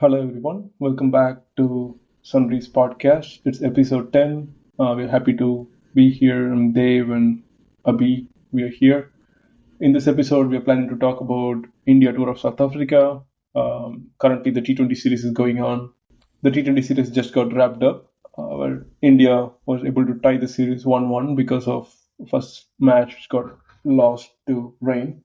Hello everyone, welcome back to Sunrise podcast. It's episode 10. We're happy to be here. I'm Dave and Abhi. We are here. In this episode, we are planning to talk about India tour of South Africa. Currently, the T20 series is going on. The T20 series just got wrapped up, where India was able to tie the series 1-1 because of first match which got lost to rain.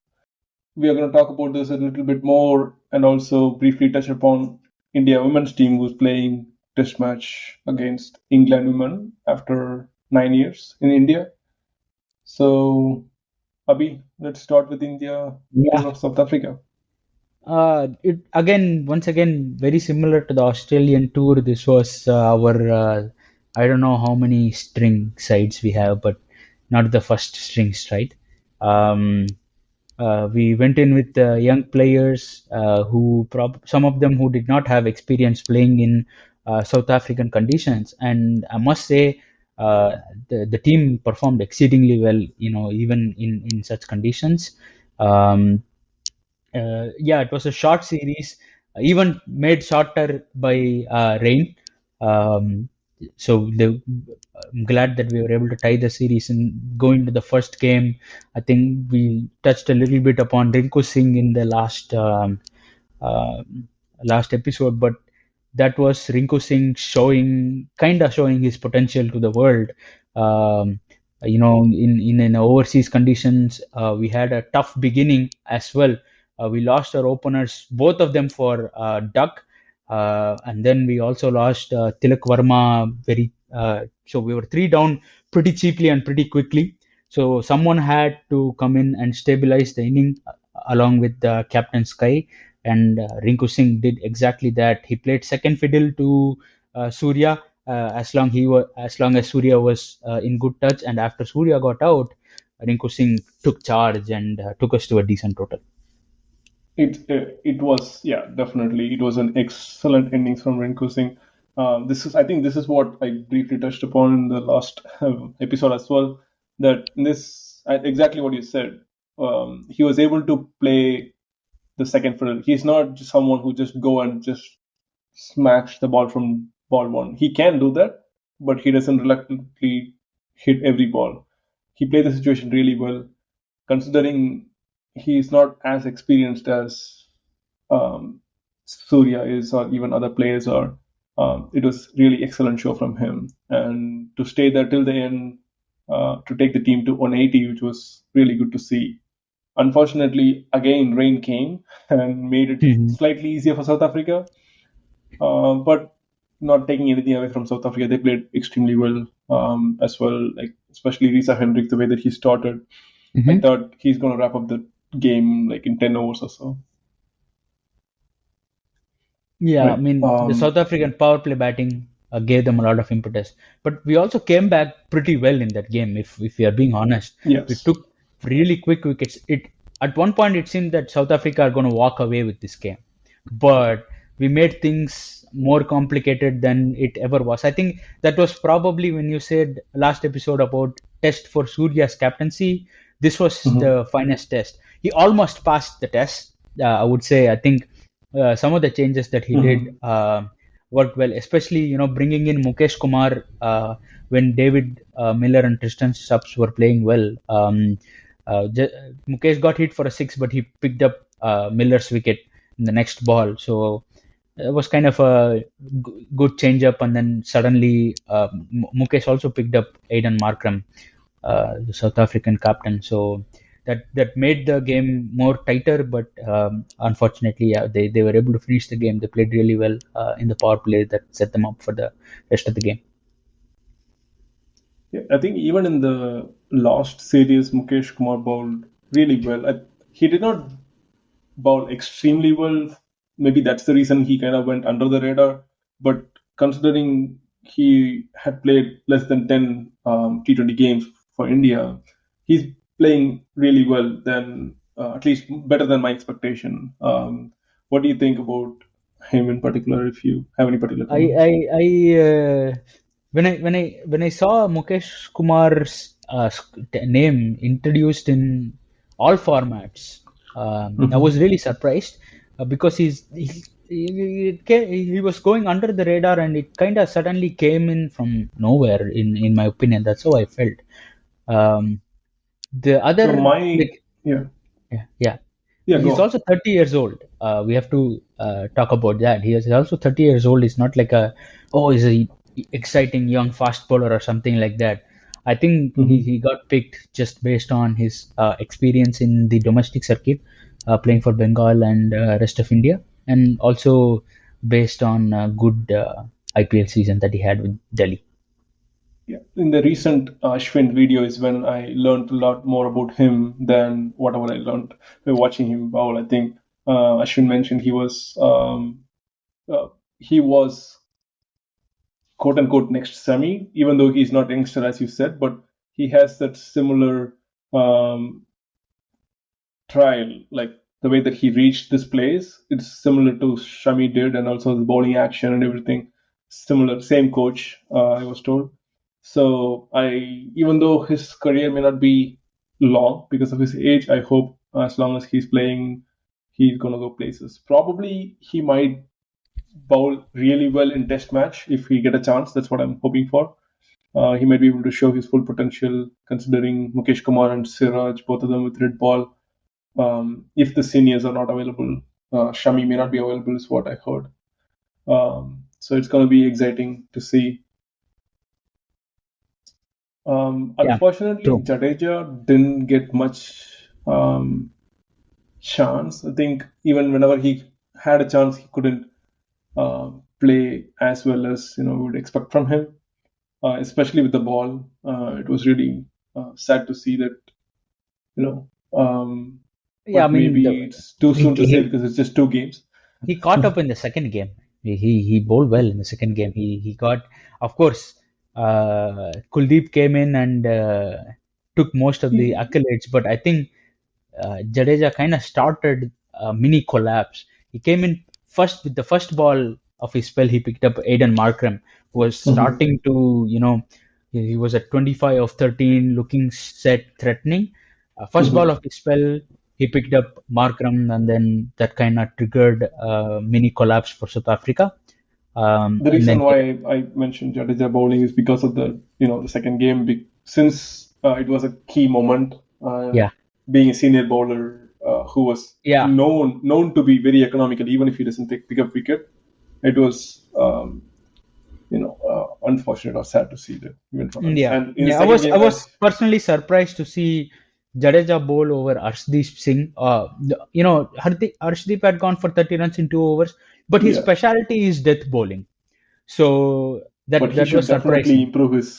We are going to talk about this a little bit more and also briefly touch upon India women's team who's playing test match against England women after 9 years in India. So, Abhi, let's start with India Yeah, tour of South Africa. it again, once again, very similar to the Australian tour. This was our, I don't know how many string sides we have, but not the first strings, right? Um, we went in with young players some of them who did not have experience playing in South African conditions, and I must say, the team performed exceedingly well. Even in such conditions. Um, yeah, it was a short series, even made shorter by rain. Um, I'm glad that we were able to tie the series and go into the first game. I think we touched a little bit upon Rinku Singh in the uh, last episode, but that was Rinku Singh kind of showing his potential to the world. Um, in overseas conditions, we had a tough beginning as well. We lost our openers, both of them for Duck, and then we also lost Tilak Verma. So we were three down pretty cheaply and pretty quickly. So someone had to come in and stabilize the inning along with Captain Sky, and Rinku Singh did exactly that. He played second fiddle to Surya as long as Surya was in good touch, and after Surya got out, Rinku Singh took charge and took us to a decent total. It was, yeah, definitely. It was an excellent innings from Rinku Singh. I think this is what I briefly touched upon in the last episode as well. That in this, exactly what you said. He was able to play the second fiddle. He's not just someone who just go and just smash the ball from ball one. He can do that, but he doesn't reluctantly hit every ball. He played the situation really well, considering he's not as experienced as Surya is, or even other players are. It was really excellent show from him, and to stay there till the end, to take the team to 180, which was really good to see. Unfortunately, again, rain came and made it Mhm. slightly easier for South Africa. But not taking anything away from South Africa, they played extremely well as well. Like especially Risa Hendrick, the way that he started, I Mhm. thought he's going to wrap up the game like in 10 overs or so. Yeah, I Right. mean, the South African power play batting gave them a lot of impetus, but we also came back pretty well in that game. If we are being honest, we Yes. took really quick wickets. It At one point it seemed that South Africa are going to walk away with this game, but we made things more complicated than it ever was. I think that was probably when you said last episode about test for Surya's captaincy. This was Hmm. the finest test. He almost passed the test. I would say. I think some of the changes that he did Hmm. worked well, especially bringing in Mukesh Kumar when David Miller and Tristan Stubbs were playing well. Mukesh got hit for a six, but he picked up Miller's wicket in the next ball. So it was kind of a good change up, and then suddenly Mukesh also picked up Aidan Markram, the South African captain. So that made the game more tighter, but unfortunately, yeah, they were able to finish the game. They played really well in the power play that set them up for the rest of the game. Yeah, I think even in the last series, Mukesh Kumar bowled really well. He did not bowl extremely well. Maybe that's the reason he kind of went under the radar. But considering he had played less than 10 T20 games for India, he's playing really well, then at least better than my expectation. What do you think about him in particular, if you have any particular I comments? I I when I saw Mukesh Kumar's name introduced in all formats, I Hmm. was really surprised because he was going under the radar, and it kind of suddenly came in from nowhere. In my opinion, that's how I felt. Um, the other So my like yeah yeah, yeah. yeah go He's on. also 30 years old. We have to talk about that. He is also 30 years old. He's not like he's a exciting young fast bowler or something like that. I think Hmm. he got picked just based on his experience in the domestic circuit, playing for Bengal and rest of India, and also based on good IPL season that he had with Delhi. Yeah, in the recent Ashwin video is when I learned a lot more about him than whatever I learned by watching him bowl. I think Ashwin mentioned uh, he was quote unquote next semi, even though he's not youngster as you said, but he has that similar um, trial, like the way that he reached this place. It's similar to Shami did, and also the bowling action and everything. Similar, same coach, I was told. So even though his career may not be long because of his age, I hope as long as he's playing, he's gonna go places. Probably he might bowl really well in Test match if he get a chance. That's what I'm hoping for. He might be able to show his full potential, considering Mukesh Kumar and Siraj, both of them with red ball. If the seniors are not available, Shami may not be available, is what I heard. So it's going to be exciting to see. Yeah, Unfortunately, true. Jadeja didn't get much chance. I think even whenever he had a chance, he couldn't play as well as we would expect from him, especially with the ball. It was really sad to see that you know. Yeah, I But mean maybe it's too he, soon to say he because it's just two games. he caught up in the second game. He bowled well in the second game. He got, of course, Kuldeep came in and took most of the He, accolades, but I think Jadeja kind of started a mini collapse. He came in first with the first ball of his spell. He picked up Aiden Markram, who was Mhm. starting to, he was at 25 of 13, looking set, threatening. First ball Mhm. of his spell, he picked up Markram, and then that kind of triggered a mini collapse for South Africa. The And reason then, why I mentioned Jadeja bowling is because of the second game. Since it was a key moment, yeah, being a senior bowler who was yeah, known to be very economical, even if he doesn't pick up wicket, it was unfortunate or sad to see that he went for runs. Yeah, And in the yeah. I second was I game, was as personally surprised to see Jadeja bowl over Arshdeep Singh. Arshdeep had gone for 30 runs in 2 overs, but his yeah, specialty is death bowling. So but that was surprising.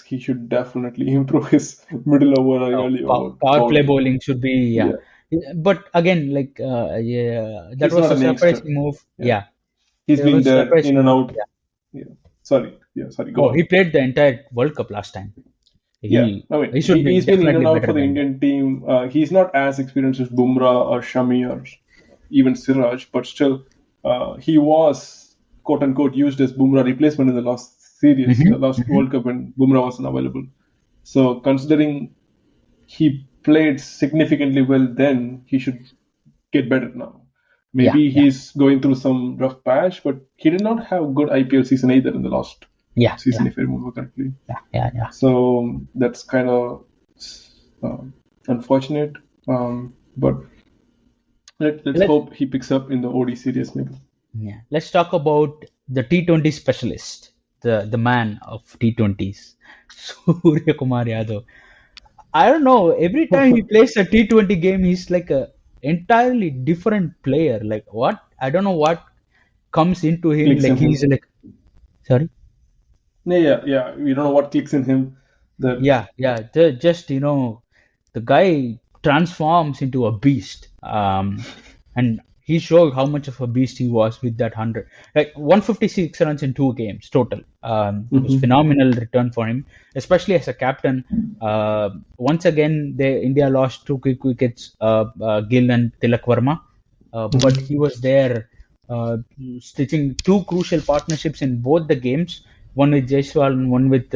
he should definitely improve his middle over or early over Power play bowling. bowling should be, yeah. Yeah, But again, like yeah, that he's was not a an youngster. surprising move. Yeah, Yeah, he's it been was a there in surprising and move. out. Yeah. Yeah, sorry. Yeah, sorry. Go Oh, on. he played the entire World Cup last time. Yeah, He I mean, he should be he's been in definitely and out better for the than that. Indian team. He's not as experienced as Bumrah or Shami or even Siraj, but still, he was quote unquote used as Bumrah replacement in the last series, Hmm. last Hmm. World Cup when Bumrah wasn't available. So considering he played significantly well then, he should get better now. Yeah, Maybe yeah, he's going through some rough patch, but he did not have good IPL season either in the last yeah, season, yeah, if I remember correctly. yeah, yeah, yeah. So that's kind of unfortunate. But let's Let hope he picks up in the OD series maybe. Yeah. Let's talk about the T20 specialist, the man of T20s, Surya Kumar Yadav. I don't know. Every time he plays a T20 game, he's like a entirely different player. Like what? I don't know what comes into him. Clicks Like in he's him. like, sorry. Yeah, yeah, yeah. We don't know what clicks in him. That Yeah, yeah. Just the guy transforms into a beast. And he showed how much of a beast he was with that 100, like 156 runs in 2 games total. It was hmm phenomenal return for him, especially as a captain. Once again, India lost two quick wickets, Gill and Tilak Verma, but he was there, stitching two crucial partnerships in both the games, one with Jaiswal and one with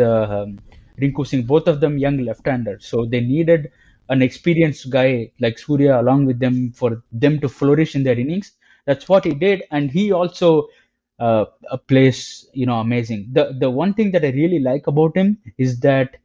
Rinku Singh, both of them young left-handers. So they needed an experienced guy like Surya along with them for them to flourish in their innings. That's what he did, and he also plays, amazing. The one thing that I really like about him is that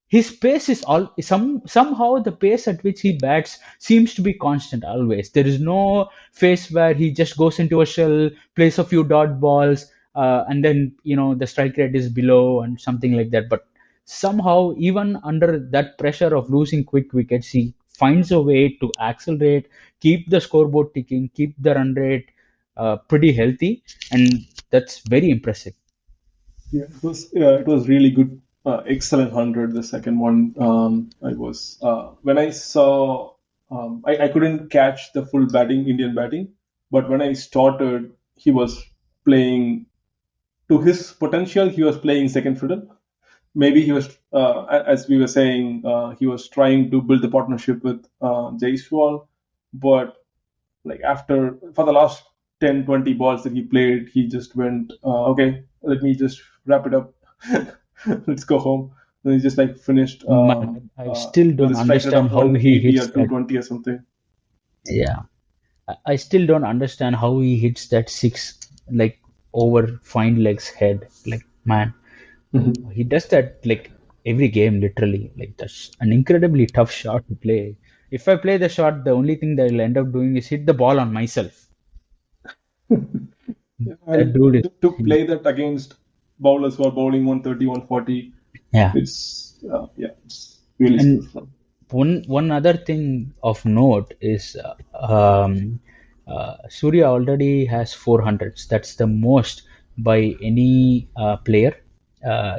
his pace is all somehow the pace at which he bats seems to be constant always. There is no phase where he just goes into a shell, plays a few dot balls, and then the strike rate is below and something like that. But somehow, even under that pressure of losing quick wickets, he finds a way to accelerate, keep the scoreboard ticking, keep the run rate pretty healthy, and that's very impressive. Yeah, it was really good, excellent 100. The second one, I was when I saw, I couldn't catch the full batting, Indian batting, but when I started, he was playing to his potential. He was playing second fiddle. Maybe he was, as we were saying, he was trying to build the partnership with Jaiswal, but like after for the last 10, 20 balls that he played, he just went, okay, let me just wrap it up. Let's go home. And he just like finished Man, I still with don't a strike rate understand of how he 180 or hits that. 220 or something. Yeah, I still don't understand how he hits that six, like over fine legs head. Like, man, Mhm. he does that like every game, literally. Like, that's an incredibly tough shot to play. If I play the shot, the only thing that I'll end up doing is hit the ball on myself. Yeah, That and dude is, to play that against bowlers who are bowling 130, 140, yeah. it's really And skillful. one other thing of note is Surya already has 400s. That's the most by any player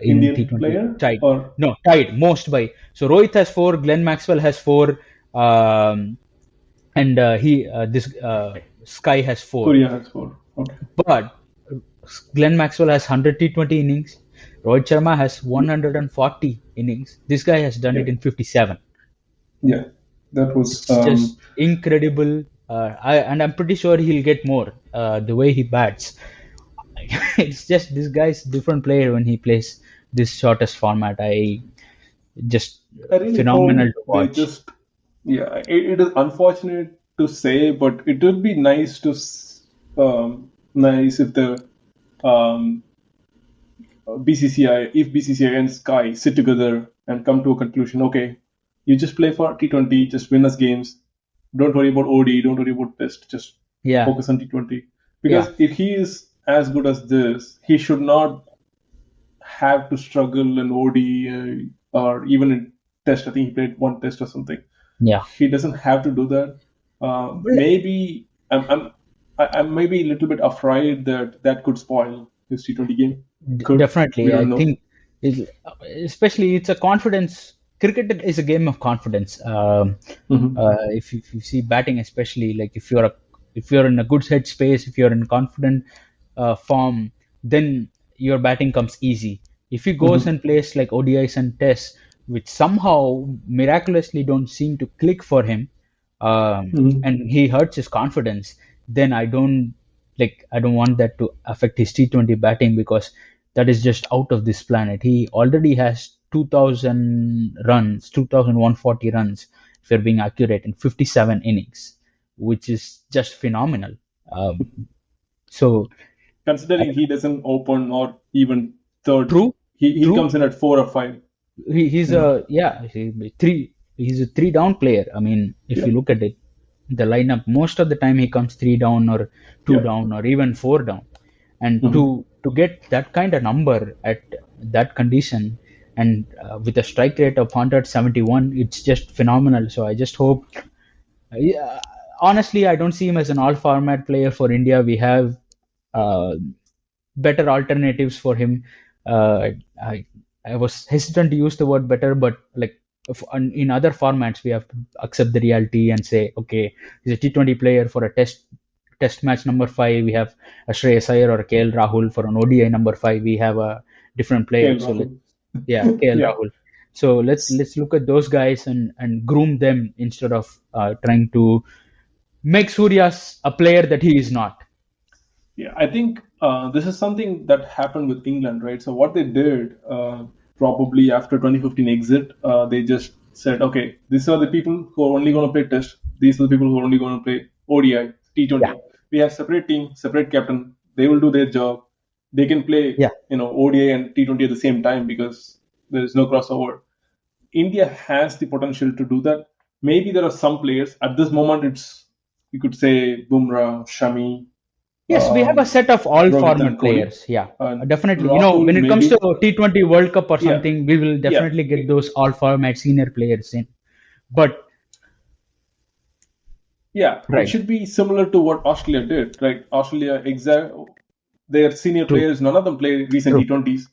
in Indian T20 player tied. or No, tied most by. So Rohit has four, Glenn Maxwell has four, and he this Sky has four. Korea has four? Okay. But Glenn Maxwell has 100 T20 innings. Rohit Sharma has 140 innings. This guy has done Yeah, it in 57. yeah. That was It's just incredible. And I'm pretty sure he'll get more the way he bats. It's just this guy's different player when he plays this shortest format. I just I really phenomenal hope to they watch. just, yeah, it is unfortunate to say, but it would be nice nice if the um, BCCI, if BCCI and Sky sit together and come to a conclusion, okay, you just play for T20, just win us games. Don't worry about OD, don't worry about Test, just Yeah, focus on T20. yeah, Because if he is as good as this, he should not have to struggle in OD or even in Test. I think he played one Test or something. yeah. He doesn't have to do that. Maybe I'm maybe a little bit afraid that that could spoil his T20 game. Could, we Definitely, I don't know. think, it, especially it's a confidence. Cricket is a game of confidence. Hmm. If you see batting, especially like if you're in a good headspace, if you're in confident form, then your batting comes easy. If he goes Hmm. and plays like ODIs and Tests, which somehow miraculously don't seem to click for him, Hmm. and he hurts his confidence, then I don't want that to affect his T20 batting because that is just out of this planet. He already has 2000 runs, 2140 runs, if you're being accurate, in 57 innings, which is just phenomenal. Um, so, I, Considering he doesn't open or even third, true, he true. comes in at 4 or 5. He's You know. a yeah, he's a three down player. I mean, if Yeah. you look at it, the lineup most of the time he comes three down or two Yeah. down or even four down, and Hmm. to get that kind of number at that condition and with a strike rate of 171, it's just phenomenal. So I just hope. Yeah, honestly, I don't see him as an all format player for India. We have uh, better alternatives for him. Uh, I I was hesitant to use the word better, but like in other formats, we have to accept the reality and say, okay, he's a T20 player for a test match number five. We have a Shreyas Iyer or a KL Rahul for an ODI number five. We have a different player. KL So Rahul. yeah, KL Yeah. Rahul. So let's look at those guys and groom them instead of trying to make Surya's a player that he is not. Yeah, I think this is something that happened with England, right? So what they did, probably after 2015 exit, they just said, okay, these are the people who are only going to play Test. These are the people who are only going to play ODI, Yeah, T20. we have separate team, separate captain. They will do their job. They can play, Yeah. ODI and T20 at the same time because there is no crossover. India has the potential to do that. Maybe there are some players at this moment. It's you could say Bumrah, Shami, Yes, we have a set of all Rohit, format and Kohli, players. Yeah, and definitely. Rahul When it comes to maybe. T20 World Cup or Yeah, something, we will yeah, definitely get those all format senior players in. But yeah. It right, should be similar to what Australia did, right? Australia, their senior true, players, none of them play recent true. T20s,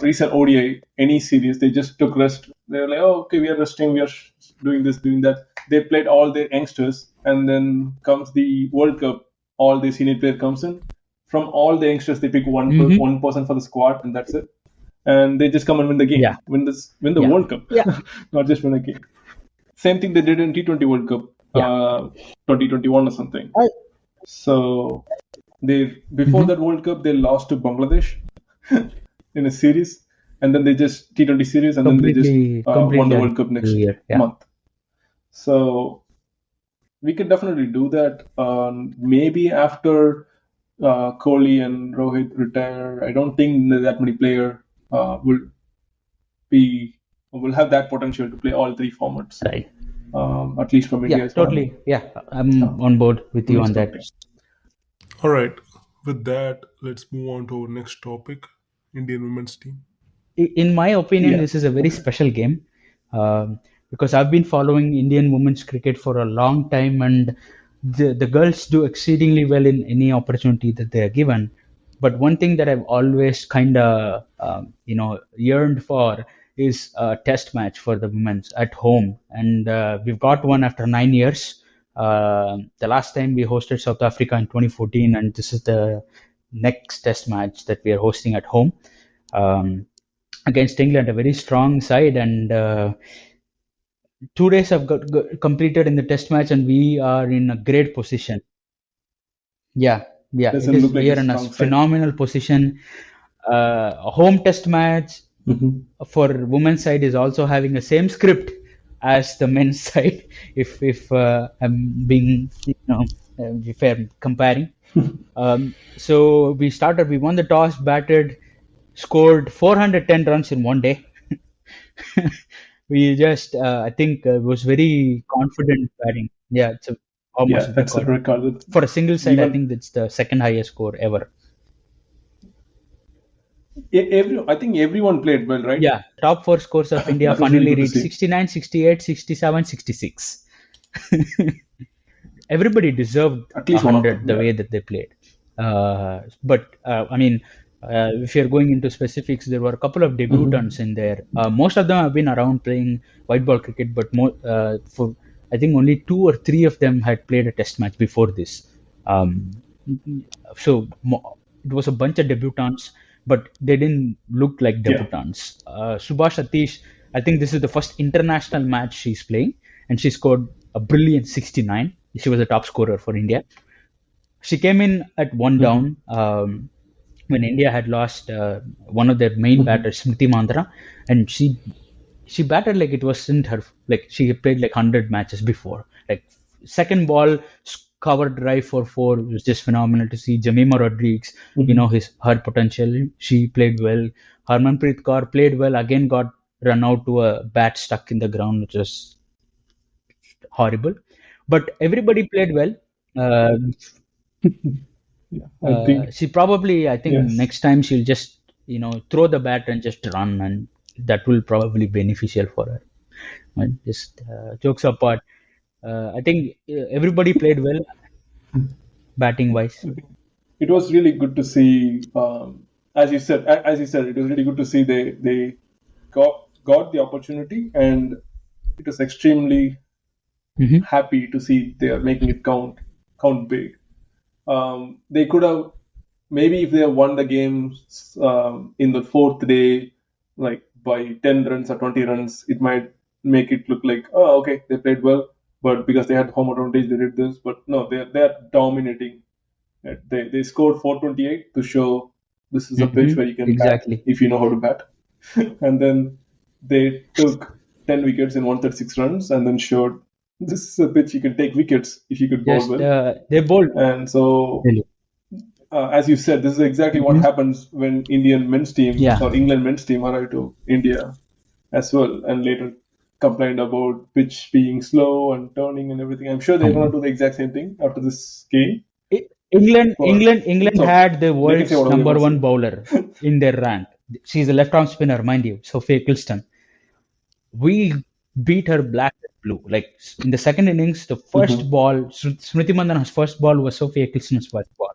recent ODI, any series. They just took rest. They're like, oh, okay, we are resting, we are doing this, doing that. They played all their youngsters, and then comes the World Cup. All the senior player comes in. From all the youngsters, they pick Hmm. one person for the squad, and that's it. And they just come and win the Yeah, game, win the yeah, World Cup, yeah. not just win a game. Same thing they did in T20 World Cup, Yeah. 2021 or something. I, So they before mhm. that World Cup they lost to Bangladesh in a series, and then they just T20 series, and then they just won Completely the agree World Cup with you next here. Yeah. month. So we could definitely do that. Maybe after Kohli and Rohit retire, I don't think that many player will be will have that potential to play all three formats. Right. At least from Yeah, India's one totally. Yeah, I'm on board with you on that. expectation. All right. With that, let's move on to our next topic, Indian women's team. In my opinion, Yeah. this is a very Okay. special game because I've been following Indian women's cricket for a long time, and the girls do exceedingly well in any opportunity that they are given. But one thing that I've always kind of yearned for is a test match for the women's at home, and we've got one after 9 years. The last time we hosted South Africa in 2014, and this is the next test match that we are hosting at home. Um, Against England, a very strong side, and 2 days have got completed in the test match, and we are in a great position. Yeah, yeah, it Doesn't is. look like We a are in a strong side. phenomenal position. A home test match Mm-hmm. for women's side is also having the same script as the men's side. If I'm being if I'm comparing. So we started. We won the toss, batted, scored 410 runs in one day. We just, I think, was very confident batting. Yeah, it's almost Yeah, a that's a record record. for a single side. I Even think that's the second highest score ever. I think everyone played well, right? Yeah, top four scores of India That was really finally good to reached see. 69, 68, 67, 66. Everybody deserved At least one of 100 them. the Yeah. way that they played. But I mean, if you're going into specifics, there were a couple of debutants Mm-hmm. in there. Most of them have been around playing white ball cricket, but for I think only two or three of them had played a test match before this. Um, it was a bunch of debutants, but they didn't look like Yeah. debutants. Subhash Atish, I think this is the first international match she's playing, and she scored a brilliant 69. She was a top scorer for India. She came in at one Mm-hmm. down when India had lost one of their main Mm-hmm. batters, Smriti Mandra, and she batted like it wasn't her. Like she had played like 100 matches before. Like second ball covered drive for four was just phenomenal to see. Jamima Rodriguez, Mm-hmm. his her potential. She played well. Harmanpreet Kaur played well. Again, got run out to a bat stuck in the ground, which was horrible. But everybody played well. Uh, Yeah. I think she probably, I think, yes. next time she'll just, throw the bat and just run, and that will probably be beneficial for her. And just jokes apart, I think everybody played well, batting wise. I think it was really good to see. As you said, it was really good to see they got the opportunity, and it was extremely Hmm. happy to see they are making it count big. They could have maybe if they have won the game in the fourth day, like by 10 runs or 20 runs, it might make it look like, oh, okay, they played well, but because they had home advantage, they did this. But no, they're dominating. They scored 428 to show this is a pitch Hmm. where you can bat Exactly. if you know how to bat. And then they took 10 wickets in 136 runs and then showed this is a pitch you can take wickets if you could bowl Just well. they bowled And so, really. as you said, this is exactly what Mhm. happens when Indian men's team Yeah. or England men's team arrive to India as well, and later complained about pitch being slow and turning and everything. I'm sure they're going to Um, do the exact same thing after this game. But England it's okay. had the They can say world's whatever they number want one to bowler say. in their rank. She's a left arm spinner, mind you, Sophia Eccleston. We beat her black and blue. Like in the second innings, the first Hmm. ball, Smriti Mandana's first ball was Sophia Eccleston's first ball.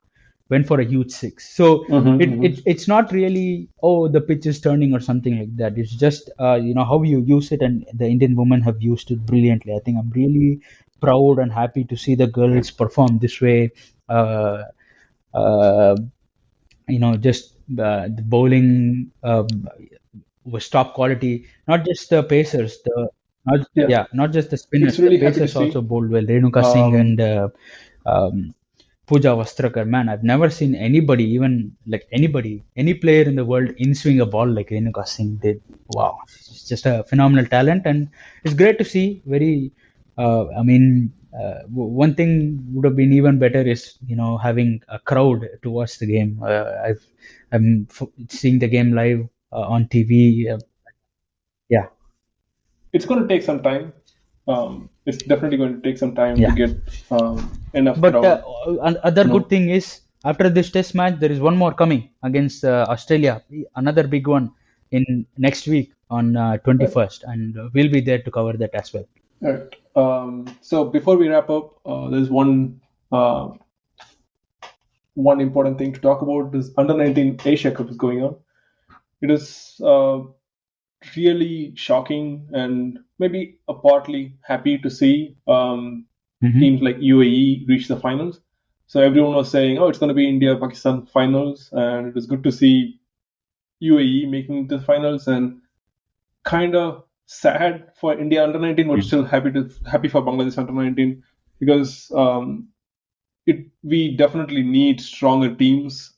Went for a huge six. So Hmm. it's not really, oh, the pitch is turning or something like that. It's just how you use it, and the Indian women have used it brilliantly. I think I'm really proud and happy to see the girls perform this way. Uh, uh, just the bowling was top quality. Not just the pacers, Yeah, not just the spinners. it's The really happy to pacers also see. bowled well. Renuka Singh and Um, um, Pooja Vastrakar. Man, I've never seen anybody, even like anybody, any player in the world, in swing a ball like Renuka Singh did. Wow, she's just a phenomenal talent, and it's great to see. Very, one thing would have been even better is having a crowd to watch the game. Seeing the game live on TV. Yeah, it's going to take some time. It's definitely going to take some time to yeah. get enough But crowd. other You good know, thing is after this test match, there is one more coming against Australia, another big one in next week on right? 21st, and we'll be there to cover that as well. Right. So before we wrap up, there's uh, one important thing to talk about. This under 19 Asia Cup is going on. It is really shocking and maybe a partly happy to see Hmm. teams like UAE reach the finals. So everyone was saying, "Oh, it's going to be India Pakistan finals," and it was good to see UAE making the finals. And kind of sad for India under 19, but still happy for Bangladesh under 19 because we definitely need stronger teams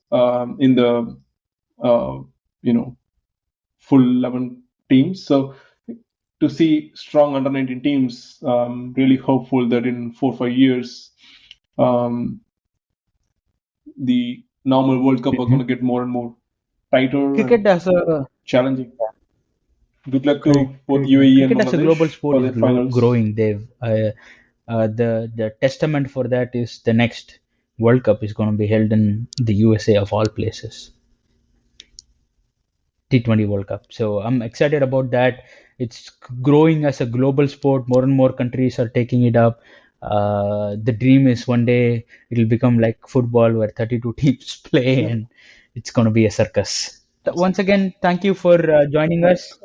in the uh, you know full 11 teams. So to see strong under 19 teams, really hopeful that in 4 or 5 years, um, the normal World Cup are going Hmm. to get more and more tighter Cricket and as a challenging. Good luck Great, to both great man. UAE and Cricket as a global Bangladesh sport for is their finals. growing, Dave. The testament for that is the next World Cup is going to be held in the USA of all places. T20 World Cup. So I'm excited about that. It's growing as a global sport. More and more countries are taking it up. The dream is one day it'll become like football where 32 teams play Yeah, and it's going to be a circus. that's Once again, thank you for joining right. us.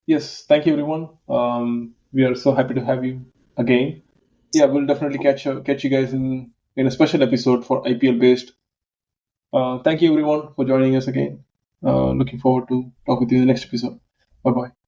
Yes, thank you everyone. We are so happy to have you again. Yeah, we'll definitely catch you guys in a special episode for IPL based. Thank you everyone for joining us again. Looking forward to talk with you in the next episode. Bye bye.